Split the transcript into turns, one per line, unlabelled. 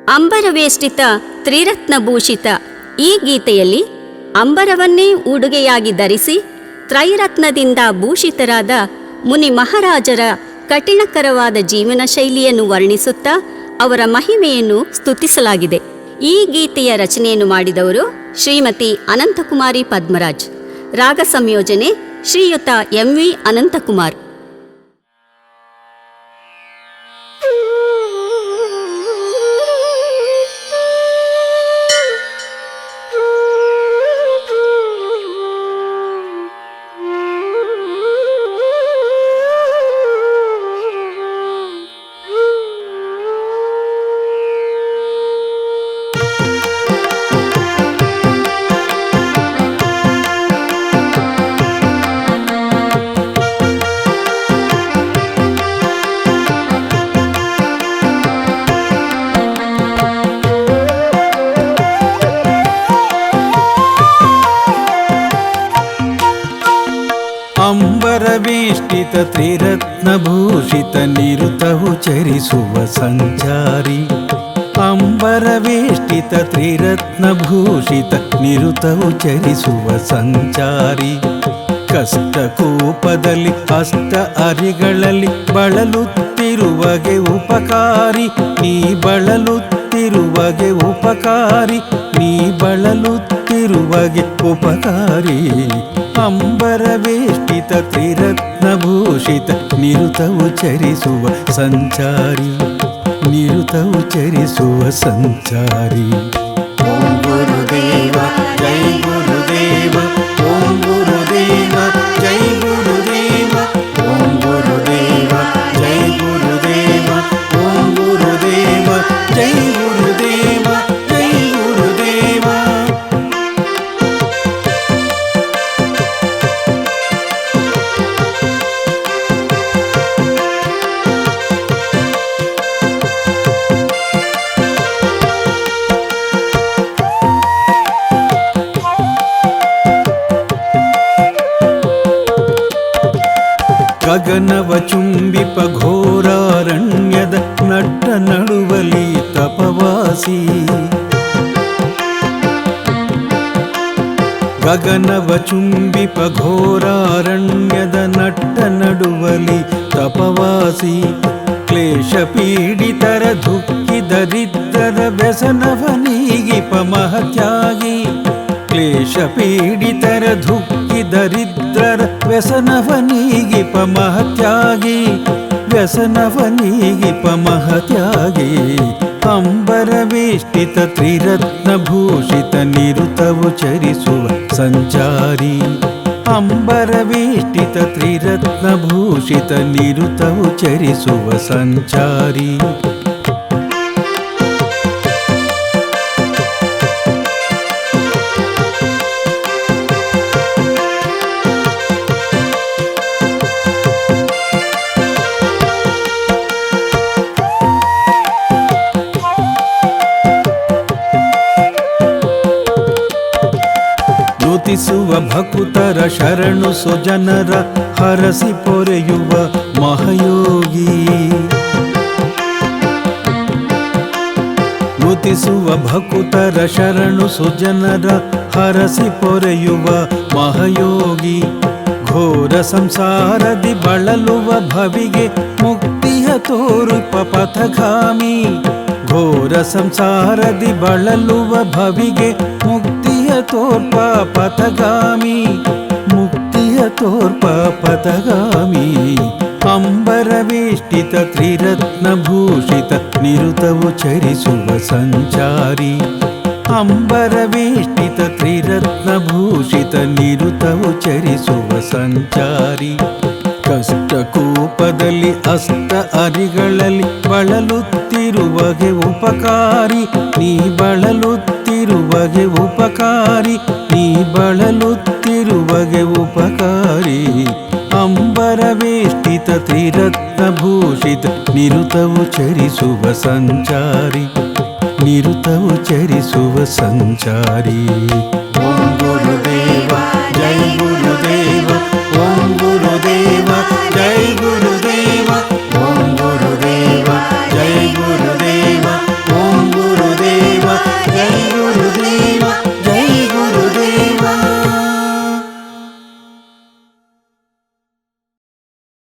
ಅಂಬರವೇಷ್ಟಿತ ತ್ರಿರತ್ನಭೂಷಿತ ಈ ಗೀತೆಯಲ್ಲಿ ಅಂಬರವನ್ನೇ ಉಡುಗೆಯಾಗಿ ಧರಿಸಿ ತ್ರೈರತ್ನದಿಂದ ಭೂಷಿತರಾದ ಮುನಿ ಮಹಾರಾಜರ ಕಠಿಣಕರವಾದ ಜೀವನ ಶೈಲಿಯನ್ನು ವರ್ಣಿಸುತ್ತಾ ಅವರ ಮಹಿಮೆಯನ್ನು ಸ್ತುತಿಸಲಾಗಿದೆ. ಈ ಗೀತೆಯ ರಚನೆಯನ್ನು ಮಾಡಿದವರು ಶ್ರೀಮತಿ ಅನಂತಕುಮಾರಿ ಪದ್ಮರಾಜ್. ರಾಗ ಸಂಯೋಜನೆ ಶ್ರೀಯುತ ಎಂವಿ ಅನಂತಕುಮಾರ್.
ಅಂಬರವೇಷ್ಟಿತ ತ್ರಿರತ್ನಭೂಷಿತ ನಿರುತವು ಚರಿಸುವ ಸಂಚಾರಿ. ಅಂಬರವೇಷ್ಟಿತ ತ್ರಿರತ್ನಭೂಷಿತ ನಿರುತವು ಚರಿಸುವ ಸಂಚಾರಿ. ಕಷ್ಟಕೂಪದಲ್ಲಿ ಅಷ್ಟ ಅರಿಗಳಲ್ಲಿ ಬಳಲುತ್ತಿರುವಗೆ ಉಪಕಾರಿ. ನೀ ಬಳಲುತ್ತಿರುವಗೆ ಉಪಕಾರಿ. ನೀ ಬಳಲುತ್ತಿರುವಗೆ ಉಪಕಾರಿ. ಅಂಬರವೇಷ್ಟಿತ ತ್ರಿರತ್ನಭೂಷಿತ ನಿರುತವು ಚರಿಸುವ ಸಂಚಾರಿ. ನಿರುತವು ಚರಿಸುವ ಸಂಚಾರಿ. ಓಂ ಗುರುದೇವ ಜೈ ಗುರುದೇವ. ಓಂ ಗುರುದೇವ ಜೈ ಗುರುದೇವ. ಓಂ ಗುರುದೇವ ಜೈ ಗುರುದೇವ. ಓಂ ಗುರುದೇವ ಜೈ ಗುರುದೇವ. ಜೈ ಗುರುದೇವ. ಗಗನವ ಚುಂಬಿಪ ಘೋರಾರಣ್ಯದ ನಟ್ಟ ನಡುವಲಿ ತಪವಾಸಿ. ಗಗನವ ಚುಂಬಿಪ ಘೋರಾರಣ್ಯದ ನಟ್ಟ ನಡುವಲಿ ತಪವಾಸಿ. ಕ್ಲೇಶ ಪೀಡಿತರ ದುಃಖಿ ದರಿದ್ರರ ವ್ಯಸನವ ನೀಗಿಪ ಮಹತ್ಯಾಗಿ. ಕ್ಲೇಶ ಪೀಡಿತರ ದುಃಖಿ ದರಿದ್ರರ ವ್ಯಸನವ ನೀಗಿಪ ಮಹತ್ಯಾಗಿ. ವ್ಯಸನವ ನೀಗಿಪ ಮಹತ್ಯಾಗಿ. ಅಂಬರವೇಷ್ಟಿತ ತ್ರಿರತ್ನಭೂಷಿತ ನಿರುತವು ಚರಿಸುವ ಸಂಚಾರಿ. ಅಂಬರವೇಷ್ಟಿತ ತ್ರಿರತ್ನಭೂಷಿತ ನಿರುತವು ಚರಿಸುವ ಸಂಚಾರಿ. ನುತಿಸುವ ಭಕುತರ ಶರಣು ಸುಜನರ ಹರಸಿ ಪೊರೆಯುವ ಮಹಾಯೋಗಿ. ನುತಿಸುವ ಭಕುತರ ಶರಣು ಸುಜನರ ಹರಸಿ ಪೊರೆಯುವ ಮಹಾಯೋಗಿ. ಘೋರ ಸಂಸಾರದಿ ಬಳಲುವ ಭವಿಗೆ ಮುಕ್ತಿಯ ತೋರುಪ ಪಥಗಾಮಿ. ಘೋರ ಸಂಸಾರದಿ ಬಳಲುವ ಭವಿಗೆ ಮುಕ್ತಿಯ ತೋರ್ಪ ಪಥಗಾಮಿ. ಮುಕ್ತಿಯ ತೋರ್ಪ ಪಥಗಾಮಿ. ಅಂಬರವೇಷ್ಟಿತ ತ್ರಿರತ್ನಭೂಷಿತ ನಿರುತವು ಚರಿಸುವ ಸಂಚಾರಿ. ಅಂಬರವೇಷ್ಟಿತ ತ್ರಿರತ್ನಭೂಷಿತ ನಿರುತವು ಚರಿಸುವ ಸಂಚಾರಿ. ಕಷ್ಟಕೂಪದಲ್ಲಿ ಅಷ್ಟ ಅರಿಗಳಲ್ಲಿ ಬಳಲುತ್ತಿರುವಗೆ ಉಪಕಾರಿ. ನೀ ಬಳಲುತ್ತಿರುವಗೆ ಉಪಕಾರಿ. ನೀ ಬಳಲುತ್ತಿರುವಗೆ ಉಪಕಾರಿ. ಅಂಬರವೇಷ್ಟಿತ ತ್ರಿರತ್ನಭೂಷಿತ ನಿರುತವು ಚರಿಸುವ ಸಂಚಾರಿ. ನಿರುತವು ಚರಿಸುವ ಸಂಚಾರಿ. ಓಂ ಗುರುದೇವ ಜೈ ಗುರುದೇವ. ಓಂ ಗುರುದೇವ ಜೈ ಗುರುದೇವ.